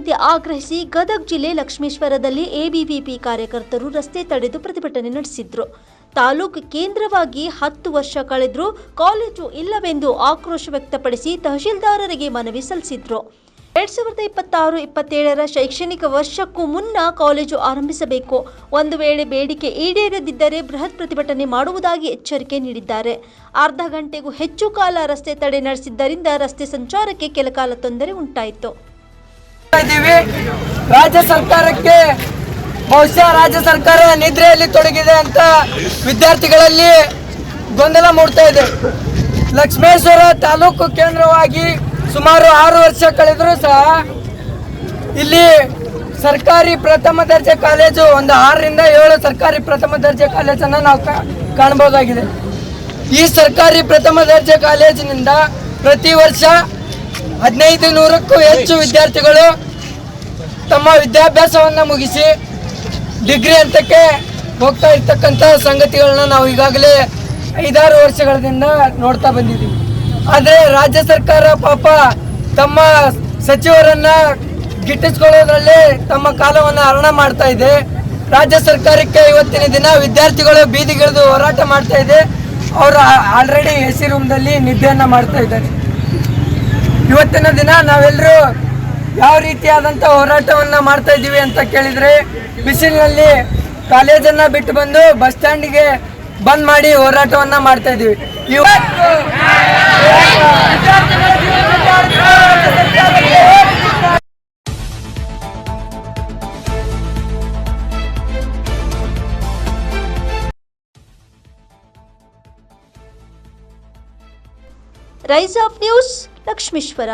ನೀಡುವಂತೆ ಆಗ್ರಹಿಸಿ ಗದಗ ಜಿಲ್ಲೆ ಲಕ್ಷ್ಮೇಶ್ವರದಲ್ಲಿ ಎಬಿವಿಪಿ ಕಾರ್ಯಕರ್ತರು ರಸ್ತೆ ತಡೆದು ಪ್ರತಿಭಟನೆ ನಡೆಸಿದ್ರು. ತಾಲೂಕು ಕೇಂದ್ರವಾಗಿ 10 ವರ್ಷ ಕಳೆದರೂ ಕಾಲೇಜು ಇಲ್ಲವೆಂದು ಆಕ್ರೋಶ ವ್ಯಕ್ತಪಡಿಸಿ ತಹಶೀಲ್ದಾರರಿಗೆ ಮನವಿ ಸಲ್ಲಿಸಿದ್ರು. 2026-27ರ ಶೈಕ್ಷಣಿಕ ವರ್ಷಕ್ಕೂ ಮುನ್ನ ಕಾಲೇಜು ಆರಂಭಿಸಬೇಕು. ಒಂದು ವೇಳೆ ಬೇಡಿಕೆ ಈಡೇರದಿದ್ದರೆ ಬೃಹತ್ ಪ್ರತಿಭಟನೆ ಮಾಡುವುದಾಗಿ ಎಚ್ಚರಿಕೆ ನೀಡಿದ್ದಾರೆ. ಅರ್ಧ ಗಂಟೆಗೂ ಹೆಚ್ಚು ಕಾಲ ರಸ್ತೆ ತಡೆ ನಡೆಸಿದ್ದರಿಂದ ರಸ್ತೆ ಸಂಚಾರಕ್ಕೆ ಕೆಲಕಾಲ ತೊಂದರೆ ಉಂಟಾಯಿತು. ರಾಜ್ಯ ಸರ್ಕಾರಕ್ಕೆ ಬಹುಶಃ ರಾಜ್ಯ ಸರ್ಕಾರ ನಿದ್ರೆಯಲ್ಲಿ ತೊಡಗಿದೆ ಅಂತ ವಿದ್ಯಾರ್ಥಿಗಳಲ್ಲಿ ಗೊಂದಲ ಮೂಡ್ತಾ ಇದೆ. ಲಕ್ಷ್ಮೇಶ್ವರ ತಾಲೂಕು ಕೇಂದ್ರವಾಗಿ ಸುಮಾರು 6 ವರ್ಷ ಕಳೆದರೂ ಸಹ ಇಲ್ಲಿ ಸರ್ಕಾರಿ ಪ್ರಥಮ ದರ್ಜೆ ಕಾಲೇಜು ಒಂದು 6ರಿಂದ 7 ಸರ್ಕಾರಿ ಪ್ರಥಮ ದರ್ಜೆ ಕಾಲೇಜನ್ನು ನಾವು ಕಾಣಬಹುದಾಗಿದೆ. ಈ ಸರ್ಕಾರಿ ಪ್ರಥಮ ದರ್ಜೆ ಕಾಲೇಜಿನಿಂದ ಪ್ರತಿ ವರ್ಷ 1500ಕ್ಕೂ ಹೆಚ್ಚು ವಿದ್ಯಾರ್ಥಿಗಳು ತಮ್ಮ ವಿದ್ಯಾಭ್ಯಾಸವನ್ನು ಮುಗಿಸಿ ಡಿಗ್ರಿ ಹಂತಕ್ಕೆ ಹೋಗ್ತಾ ಇರ್ತಕ್ಕಂಥ ಸಂಗತಿಗಳನ್ನ ನಾವು ಈಗಾಗಲೇ 5-6 ವರ್ಷಗಳಿಂದ ನೋಡ್ತಾ ಬಂದಿದ್ದೀವಿ. ಆದರೆ ರಾಜ್ಯ ಸರ್ಕಾರ ಪಾಪ ತಮ್ಮ ಸಚಿವರನ್ನ ಗಿಟ್ಟಿಸ್ಕೊಳ್ಳೋದ್ರಲ್ಲಿ ತಮ್ಮ ಕಾಲವನ್ನು ಹರಣ ಮಾಡ್ತಾ ಇದೆ. ರಾಜ್ಯ ಸರ್ಕಾರಕ್ಕೆ ಇವತ್ತಿನ ದಿನ ವಿದ್ಯಾರ್ಥಿಗಳು ಬೀದಿಗಿಳಿದು ಹೋರಾಟ ಮಾಡ್ತಾ ಇದೆ. ಅವರು ಆಲ್ರೆಡಿ ಎಸಿ ರೂಮ್ದಲ್ಲಿ ನಿದ್ದೆಯನ್ನು ಮಾಡ್ತಾ ಇದ್ದಾರೆ. ಇವತ್ತಿನ ದಿನ ನಾವೆಲ್ಲರೂ ಯಾವ ರೀತಿಯಾದಂಥ ಹೋರಾಟವನ್ನು ಮಾಡ್ತಾ ಇದ್ದೀವಿ ಅಂತ ಕೇಳಿದರೆ, ಬಿಸಿಲಿನಲ್ಲಿ ಕಾಲೇಜನ್ನು ಬಿಟ್ಟು ಬಂದು ಬಸ್ ಸ್ಟ್ಯಾಂಡಿಗೆ ಬಂದ್ ಮಾಡಿ ಹೋರಾಟವನ್ನು ಮಾಡ್ತಾ ಇದ್ದೀವಿ. Rise of news Lakshmeshwar.